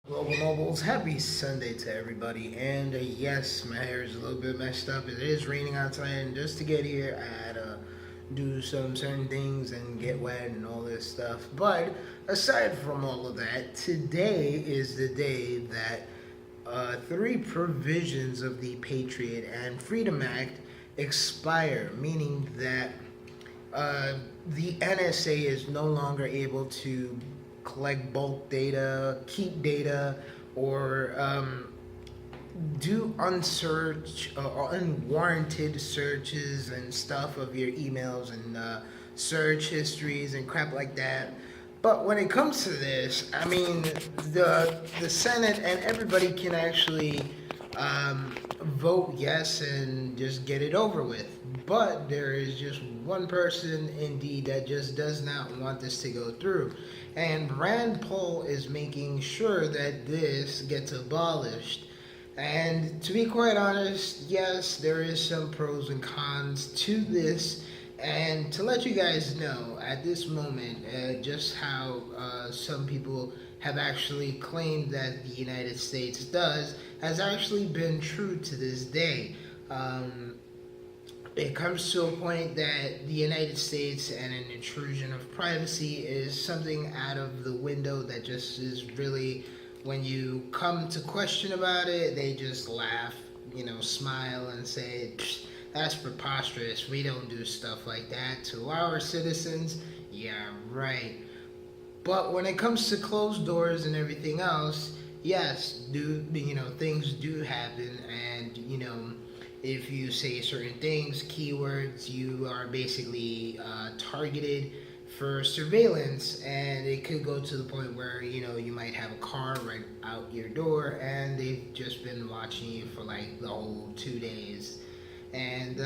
Global Nobles, happy Sunday to everybody. And yes, my hair is a little bit messed up. It is raining outside, and just to get here, I had to do some certain things and get wet and all this stuff. But aside from all of that, today is the day that three provisions of the Patriot and Freedom Act expire, meaning that the NSA is no longer able to collect bulk data, keep data, or do unwarranted searches and stuff of your emails and search histories and crap like that. But when it comes to this, I mean, the Senate and everybody can actually vote yes and just get it over with. But there is just one person indeed that just does not want this to go through. And Rand Paul is making sure that this gets abolished. And to be quite honest, yes, there is some pros and cons to this. And to let you guys know at this moment, just how some people have actually claimed that the United States does, has actually been true to this day. It comes to a point that the United States and an intrusion of privacy is something out of the window that just is really, when you come to question about it, they just laugh, smile and say, that's preposterous. We don't do stuff like that to our citizens. Yeah, right. But when it comes to closed doors and everything else, yes, things do happen, and if you say certain things, keywords, you are basically targeted for surveillance, and it could go to the point where you might have a car right out your door, and they've just been watching you for like the whole 2 days. And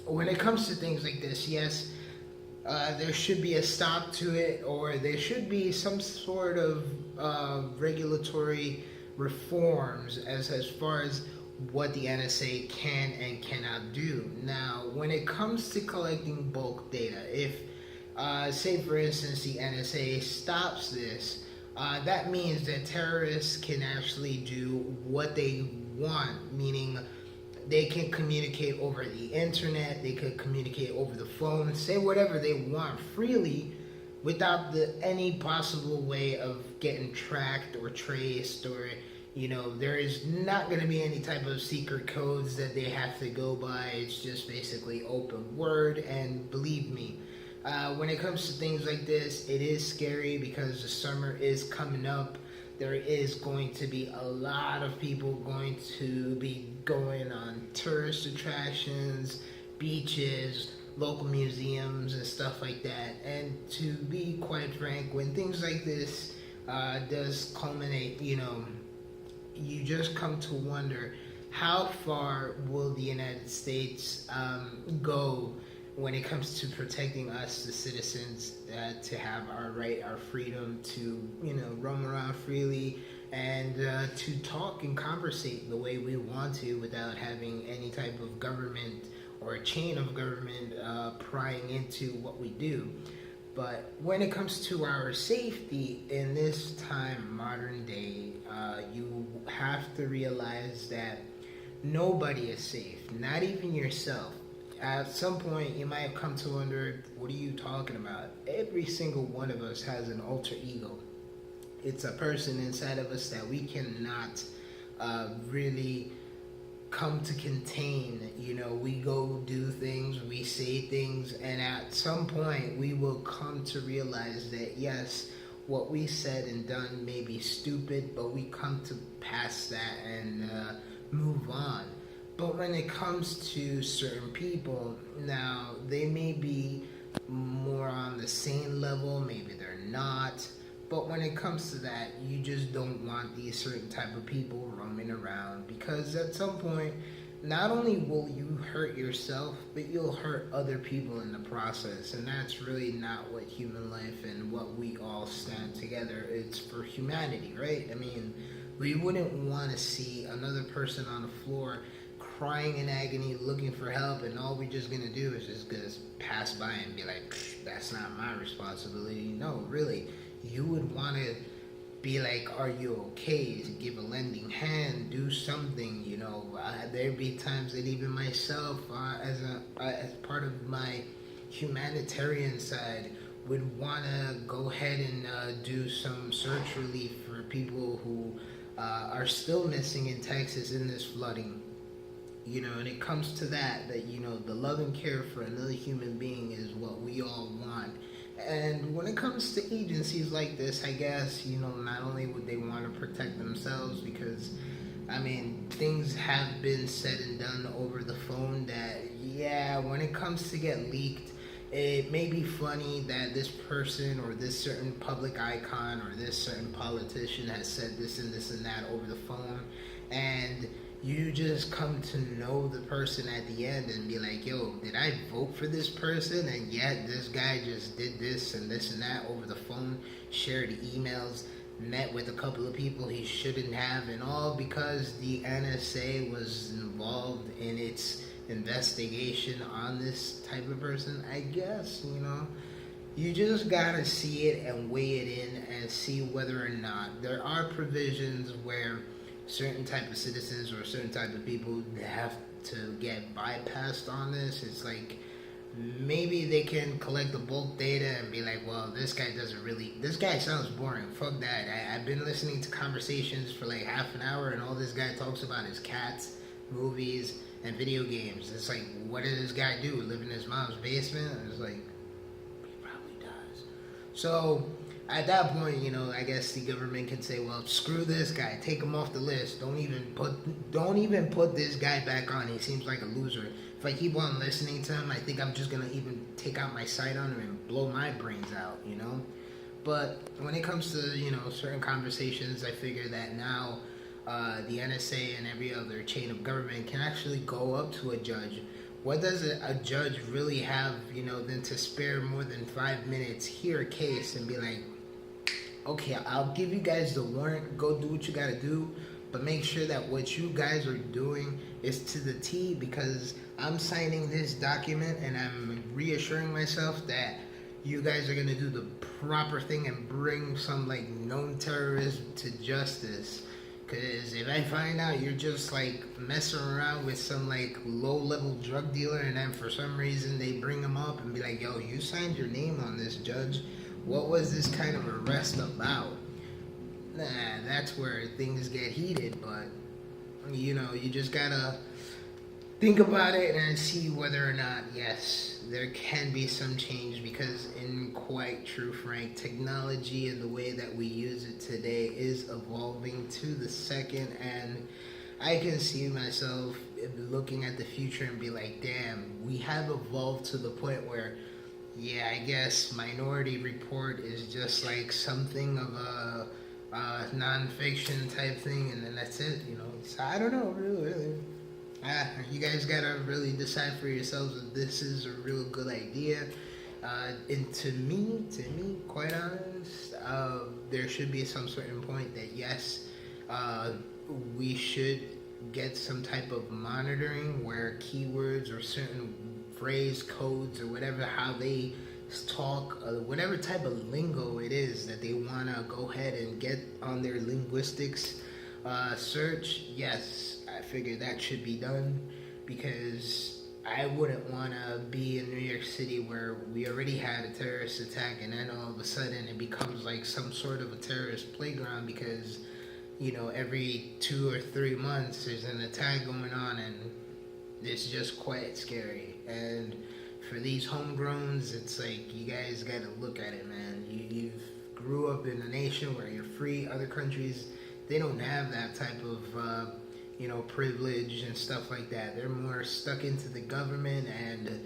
when it comes to things like this, yes, there should be a stop to it, or there should be some sort of regulatory reforms as far as what the NSA can and cannot do. Now, when it comes to collecting bulk data, if, say for instance, the NSA stops this, that means that terrorists can actually do what they want, meaning they can communicate over the internet, they could communicate over the phone, say whatever they want freely without any possible way of getting tracked or traced, or there is not going to be any type of secret codes that they have to go by. It's just basically open word. And believe me, when it comes to things like this, it is scary because the summer is coming up. There is going to be a lot of people going to be going on tourist attractions, beaches, local museums, and stuff like that. And to be quite frank, when things like this does culminate, you just come to wonder, how far will the United States go when it comes to protecting us, the citizens, to have our right, our freedom to, roam around freely, and to talk and conversate the way we want to without having any type of government or a chain of government prying into what we do. But when it comes to our safety in this time, modern day, you have to realize that nobody is safe, not even yourself. At some point, you might have come to wonder, what are you talking about? Every single one of us has an alter ego. It's a person inside of us that we cannot really come to contain. We go do things, we say things, and at some point we will come to realize that yes, what we said and done may be stupid, but we come to pass that and move on. But when it comes to certain people, now they may be more on the same level, maybe they're not. But when it comes to that, you just don't want these certain type of people roaming around, because at some point, not only will you hurt yourself, but you'll hurt other people in the process. And that's really not what human life and what we all stand together. It's for humanity, right? I mean, we wouldn't want to see another person on the floor crying in agony, looking for help, and all we're just gonna do is just gonna pass by and be like, that's not my responsibility. No, really, you would want to be like, are you okay? Give a lending hand, do something. There be times that even myself, as part of my humanitarian side, would want to go ahead and do some search relief for people who are still missing in Texas in this flooding. And it comes to that, the love and care for another human being is what we all want. And when it comes to agencies like this, I guess, not only would they want to protect themselves, because, things have been said and done over the phone that, yeah, when it comes to get leaked, it may be funny that this person or this certain public icon or this certain politician has said this and this and that over the phone, and you just come to know the person at the end and be like, yo, did I vote for this person? And yet this guy just did this and that over the phone, shared emails, met with a couple of people he shouldn't have, and all because the NSA was involved in its investigation on this type of person. I guess, you just gotta see it and weigh it in and see whether or not there are provisions where certain type of citizens or certain type of people have to get bypassed on this. It's like, maybe they can collect the bulk data and be like, well, this guy sounds boring, fuck that. I've been listening to conversations for like half an hour and all this guy talks about is cats, movies, and video games. It's like, what does this guy do? Live in his mom's basement? And it's like, he probably does. So at that point, I guess the government can say, well, screw this guy, take him off the list. Don't even put this guy back on. He seems like a loser. If I keep on listening to him, I think I'm just gonna even take out my sight on him and blow my brains out, But when it comes to, certain conversations, I figure that now the NSA and every other chain of government can actually go up to a judge. What does a judge really have, than to spare more than 5 minutes, hear a case, and be like, okay, I'll give you guys the warrant, go do what you gotta do, but make sure that what you guys are doing is to the T, because I'm signing this document and I'm reassuring myself that you guys are gonna do the proper thing and bring some like known terrorist to justice. Because if I find out you're just like messing around with some like low-level drug dealer, and then for some reason they bring him up and be like, yo, you signed your name on this, judge. What was this kind of arrest about? Nah, that's where things get heated. But you just gotta think about it and see whether or not, yes, there can be some change, because in quite true, frank, technology and the way that we use it today is evolving to the second, and I can see myself looking at the future and be like, damn, we have evolved to the point where, yeah, I guess Minority Report is just like something of a non-fiction type thing, and then that's it, So I don't know, really. You guys gotta really decide for yourselves if this is a real good idea. And to me, quite honest, there should be some certain point that yes, we should get some type of monitoring where keywords or certain phrase codes or whatever, how they talk, whatever type of lingo it is that they want to go ahead and get on their linguistics search. Yes, I figure that should be done, because I wouldn't want to be in New York City where we already had a terrorist attack and then all of a sudden it becomes like some sort of a terrorist playground, because every 2 or 3 months there's an attack going on, and it's just quite scary. And for these homegrowns, it's like, you guys got to look at it, man. You've grew up in a nation where you're free. Other countries, they don't have that type of privilege and stuff like that. They're more stuck into the government, and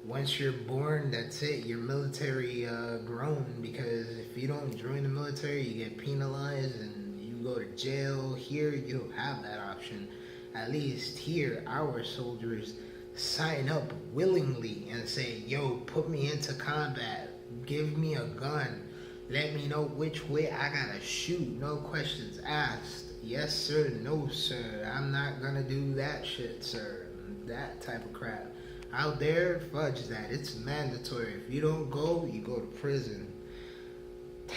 once you're born, that's it. You're military grown, because if you don't join the military, you get penalized and you go to jail. Here, you don't have that option. At least here, our soldiers sign up willingly and say, yo, put me into combat, give me a gun, let me know which way I gotta shoot, no questions asked. Yes sir, no sir, I'm not gonna do that shit, sir. That type of crap. Out there, fudge that. It's mandatory. If you don't go, you go to prison. Damn.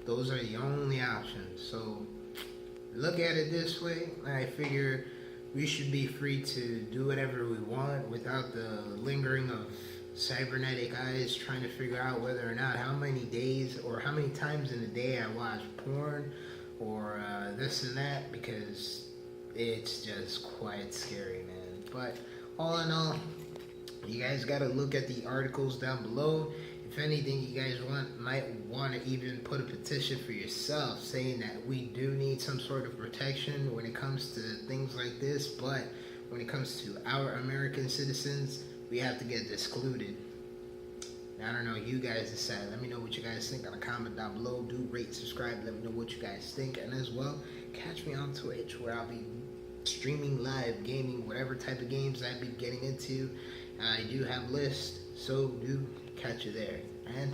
Those are the only options. So look at it this way. I figure we should be free to do whatever we want without the lingering of cybernetic eyes trying to figure out whether or not how many days or how many times in a day I watch porn or this and that, because it's just quite scary, man. But all in all, you guys got to look at the articles down below. If anything, you guys might want to even put a petition for yourself saying that we do need some sort of protection when it comes to things like this, but when it comes to our American citizens, we have to get excluded. I don't know, you guys decide. Let me know what you guys think on a comment down below. Do rate, subscribe, let me know what you guys think. And as well, catch me on Twitch where I'll be streaming live, gaming, whatever type of games I'd be getting into. I do have lists, so do catch you there. And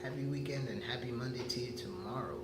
happy weekend and happy Monday to you tomorrow.